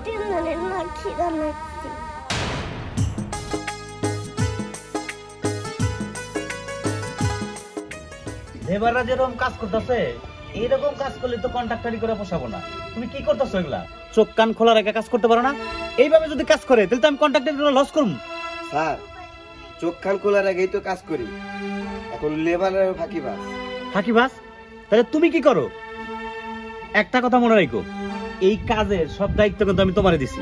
তিনজনের না খিদা লাগছে। লেবাররা যেরকম কাজ করতেছে এইরকম কাজ করলে তো কন্ট্রাক্টরি করে পোষাবো না। তুমি কি করতেছো এগুলা? চোখ কান খোলা রেখে কাজ করতে পারো না? এইভাবে যদি কাজ করে তাহলে তো আমি কন্ট্রাক্টরি লস করব। স্যার চোখ কান খোলার আগেই তো কাজ করি, এখন লেবারের ফাঁকিবাজ। ফাঁকিবাজ? তাহলে তুমি কি করো? একটা কথা মনে রাখো, এই কাজের সব দায়িত্ব কিন্তু আমি তোমারে দিছি।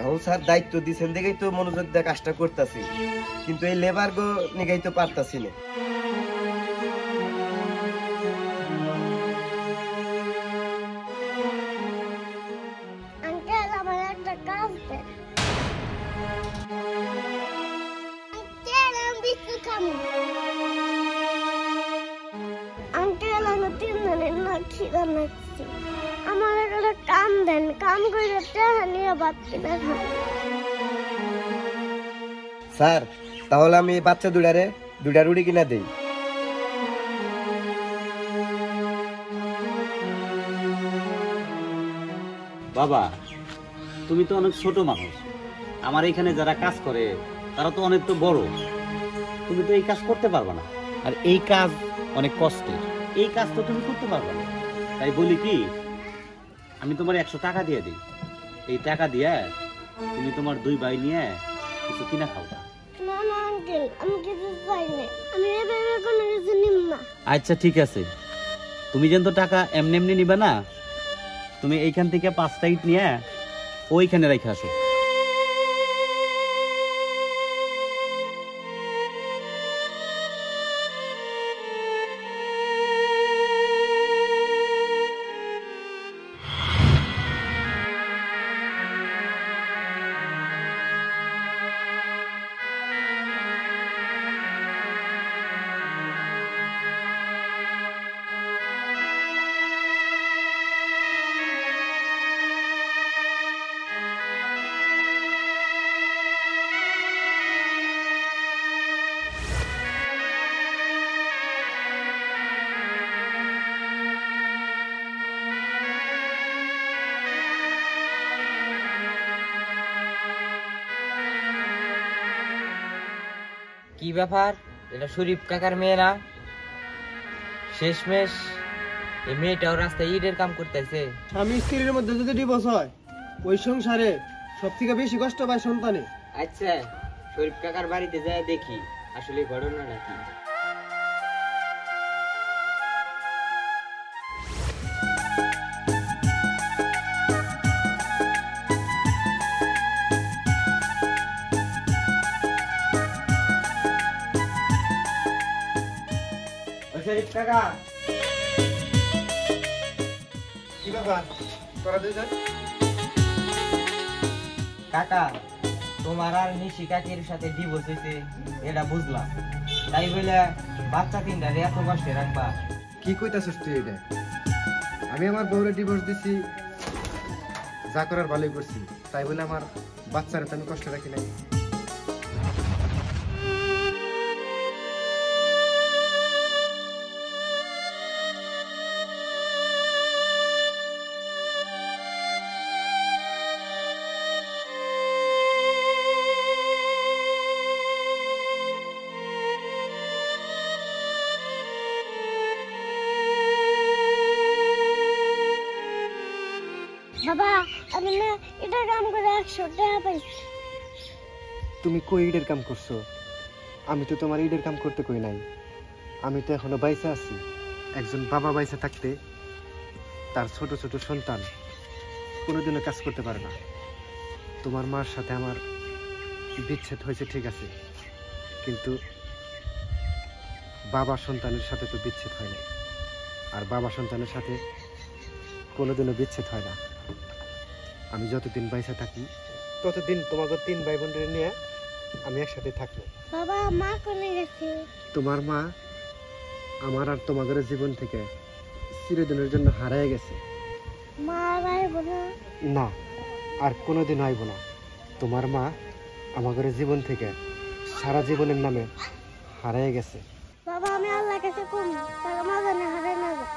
এখন স্যার দায়িত্ব দিচ্ছেন দেখেই তো মনোযোগ দিয়ে কাজটা করতেছি, কিন্তু এই লেবার গো নিগাই তো পারতাছি না। আঙ্কেল আমার একটা কাজ দেন। আঙ্কেল আমি বিস্কুট খাবো। আঙ্কেল আমার তিনজনের না খিদা লাগছে, আমার একটা কাম দেন, কাম করে টাকা নিয়ে ভাত কিনে খাবো। স্যার তাহলে আমি বাচ্চা দুটা রুটি কিনা দেই। বাবা তুমি তো অনেক ছোট মানুষ, আমার এখানে যারা কাজ করে তারা তো অনেক তো বড়, তুমি তো এই কাজ করতে পারবে না। আর এই কাজ অনেক কষ্টের, এই কাজ তো তুমি করতে পারবে না। তাই বলি কি, আমি তোমার 100 টাকা দিয়ে দিই, এই টাকা দিয়ে তুমি তোমার 2 ভাই নিয়ে কিছু কিনা খাওয়া। না না আঙ্কেল আমি কিছু চাই না, আমি এভাবে কোনো কিছু নিব না। আচ্ছা ঠিক আছে, তুমি যেন তো টাকা এমনি এমনি নিবে না, তুমি এইখান থেকে 5টা ইট নিয়ে ওইখানে রেখে আসো। কি ব্যাপার, এটা শরীফ কাকার মেয়ে না? শেষমেশ এই মেয়েটাও রাস্তায় ইটের কাম করতেছে। স্বামী স্ত্রীর মধ্যে যদি ডিভোর্স হয়, ওই সংসারে সব থেকে বেশি কষ্ট পায় সন্তানে। আচ্ছা শরীফ কাকার বাড়িতে যায় দেখি আসলে ঘটনা নাকি। শরীফ কাকা, কি ব্যাপার তোরা দুজন? কাকা তোমার আর নিশি কাকির সাথে ডিভোর্স হয়েছে এটা বুঝলাম, তাই বলে বাচ্চা 3টারে এত কষ্টে রাখবা? কি কইতাছিস তুই এটা? আমি আমার বউরে ডিভোর্স দিছি, যা করার ভালোই করছি, তাই বলে আমার বাচ্চারা তো আমি কষ্ট রাখি নাই। বাবা আমি না এটা কাম করে 100 টাকা পাইছি। তুমি কই ইটের কাম করছো? আমি তো তোমার ইটের কাম করতে কই নাই, আমি তো এখনো বাইসে আছি। একজন বাবা বাইসে থাকতে তার ছোট ছোট সন্তান কোনোদিনও কাজ করতে পারে না। তোমার মার সাথে আমার বিচ্ছেদ হয়েছে ঠিক আছে, কিন্তু বাবা সন্তানের সাথে তো বিচ্ছেদ হয় না, আর বাবা সন্তানের সাথে কোনোদিনও বিচ্ছেদ হয় না। আমি যতদিন বাইসে থাকি ততদিন তোমাকে 3 ভাই বোনের নিয়ে আমি একসাথে থাকবো। বাবা মা কোনে গেছে? তোমার মা আমার আর তোমাদের জীবন থেকে চিরদিনের জন্য হারিয়ে গেছে। মা আইব না? না, আর কোনোদিন আইব না। তোমার মা আমাদের জীবন থেকে সারা জীবনের নামে হারিয়ে গেছে। বাবা আমি আল্লাহর কাছে কোন তার মা জানে হারায় না যায়।